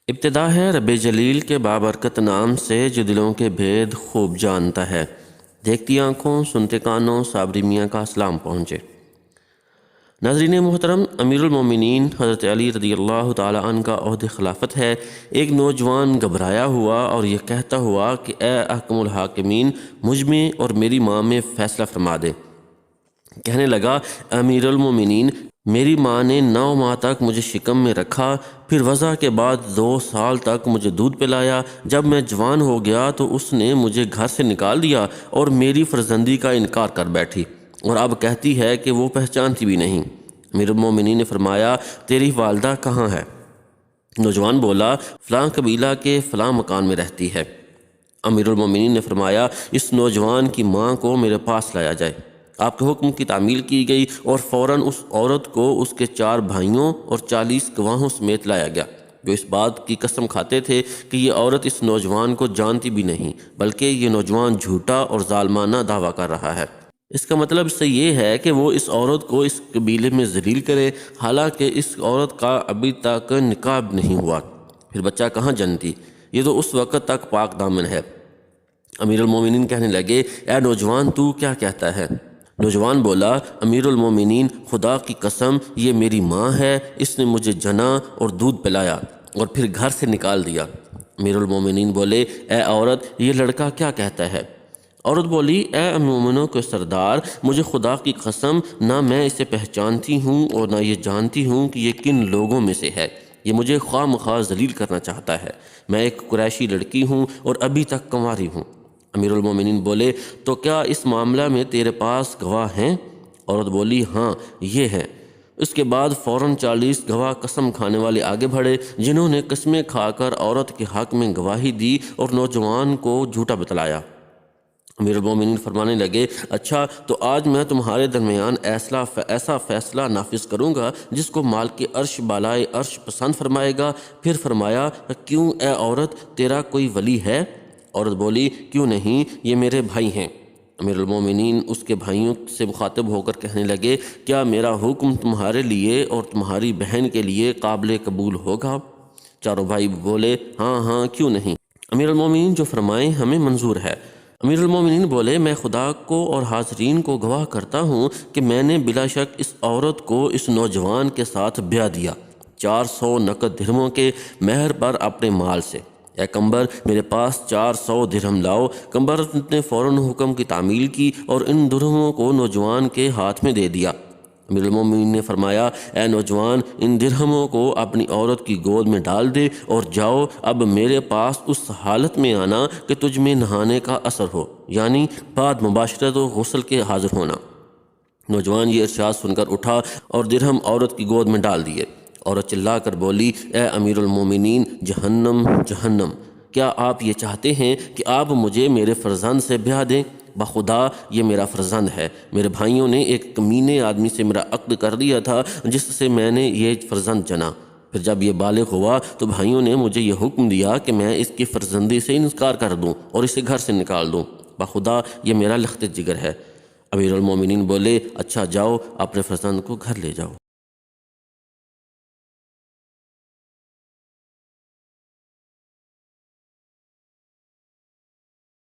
ابتدا ہے رب جلیل کے بابرکت نام سے جو دلوں کے بھید خوب جانتا ہے۔ دیکھتی آنکھوں سنتے کانوں صابری میاں کا سلام پہنچے۔ ناظرین محترم، امیر المومنین حضرت علی رضی اللہ تعالی عنہ کا عہد خلافت ہے۔ ایک نوجوان گھبرایا ہوا اور یہ کہتا ہوا کہ اے احکم الحاکمین، مجھ میں اور میری ماں میں فیصلہ فرما دے۔ کہنے لگا، امیر المومنین، میری ماں نے 9 ماہ تک مجھے شکم میں رکھا، پھر وضع کے بعد 2 سال تک مجھے دودھ پلایا۔ جب میں جوان ہو گیا تو اس نے مجھے گھر سے نکال دیا اور میری فرزندی کا انکار کر بیٹھی، اور اب کہتی ہے کہ وہ پہچانتی بھی نہیں۔ امیر المومنین نے فرمایا، تیری والدہ کہاں ہے؟ نوجوان بولا، فلاں قبیلہ کے فلاں مکان میں رہتی ہے۔ امیر المومنین نے فرمایا، اس نوجوان کی ماں کو میرے پاس لایا جائے۔ آپ کے حکم کی تعمیل کی گئی اور فوراً اس عورت کو اس کے 4 بھائیوں اور 40 گواہوں سمیت لایا گیا، جو اس بات کی قسم کھاتے تھے کہ یہ عورت اس نوجوان کو جانتی بھی نہیں، بلکہ یہ نوجوان جھوٹا اور ظالمانہ دعویٰ کر رہا ہے۔ اس کا مطلب اس سے یہ ہے کہ وہ اس عورت کو اس قبیلے میں ذلیل کرے، حالانکہ اس عورت کا ابھی تک نکاح نہیں ہوا، پھر بچہ کہاں جنتی؟ یہ تو اس وقت تک پاک دامن ہے۔ امیر المومنین کہنے لگے، اے نوجوان، تو کیا کہتا ہے؟ نوجوان بولا، امیر المومنین، خدا کی قسم، یہ میری ماں ہے، اس نے مجھے جنا اور دودھ پلایا اور پھر گھر سے نکال دیا۔ امیر المومنین بولے، اے عورت، یہ لڑکا کیا کہتا ہے؟ عورت بولی، اے مومنوں کے سردار، مجھے خدا کی قسم، نہ میں اسے پہچانتی ہوں اور نہ یہ جانتی ہوں کہ یہ کن لوگوں میں سے ہے۔ یہ مجھے خواہ مخواہ ذلیل کرنا چاہتا ہے۔ میں ایک قریشی لڑکی ہوں اور ابھی تک کنواری ہوں۔ امیر المومنین بولے، تو کیا اس معاملہ میں تیرے پاس گواہ ہیں؟ عورت بولی، ہاں، یہ ہیں۔ اس کے بعد فوراً 40 گواہ قسم کھانے والے آگے بڑھے، جنہوں نے قسمیں کھا کر عورت کے حق میں گواہی دی اور نوجوان کو جھوٹا بتلایا۔ امیر المومنین فرمانے لگے، اچھا، تو آج میں تمہارے درمیان ایسا فیصلہ نافذ کروں گا جس کو مالک عرش بالائے عرش پسند فرمائے گا۔ پھر فرمایا، کیوں اے عورت، تیرا کوئی ولی ہے؟ عورت بولی، کیوں نہیں، یہ میرے بھائی ہیں۔ امیر المومنین اس کے بھائیوں سے مخاطب ہو کر کہنے لگے، کیا میرا حکم تمہارے لیے اور تمہاری بہن کے لیے قابل قبول ہوگا؟ چاروں بھائی بولے، ہاں ہاں، کیوں نہیں۔ امیر المومنین جو فرمائیں ہمیں منظور ہے۔ امیر المومنین بولے، میں خدا کو اور حاضرین کو گواہ کرتا ہوں کہ میں نے بلا شک اس عورت کو اس نوجوان کے ساتھ بیاہ دیا، 400 نقد درہموں کے مہر پر اپنے مال سے۔ اے کمبر، میرے پاس 400 درہم لاؤ۔ کمبر نے فوراً حکم کی تعمیل کی اور ان درہموں کو نوجوان کے ہاتھ میں دے دیا۔ امیر المومنین نے فرمایا، اے نوجوان، ان درہموں کو اپنی عورت کی گود میں ڈال دے اور جاؤ، اب میرے پاس اس حالت میں آنا کہ تجھ میں نہانے کا اثر ہو، یعنی بعد مباشرت و غسل کے حاضر ہونا۔ نوجوان یہ ارشاد سن کر اٹھا اور درہم عورت کی گود میں ڈال دیے۔ عورت چلا کر بولی، اے امیر المومنین، جہنم جہنم! کیا آپ یہ چاہتے ہیں کہ آپ مجھے میرے فرزند سے بیاہ دیں؟ بخدا یہ میرا فرزند ہے۔ میرے بھائیوں نے ایک کمینے آدمی سے میرا عقد کر دیا تھا جس سے میں نے یہ فرزند جنا۔ پھر جب یہ بالغ ہوا تو بھائیوں نے مجھے یہ حکم دیا کہ میں اس کی فرزندی سے انکار کر دوں اور اسے گھر سے نکال دوں۔ بخدا یہ میرا لخت جگر ہے۔ امیر المومنین بولے، اچھا، جاؤ، اپنے فرزند کو گھر لے جاؤ۔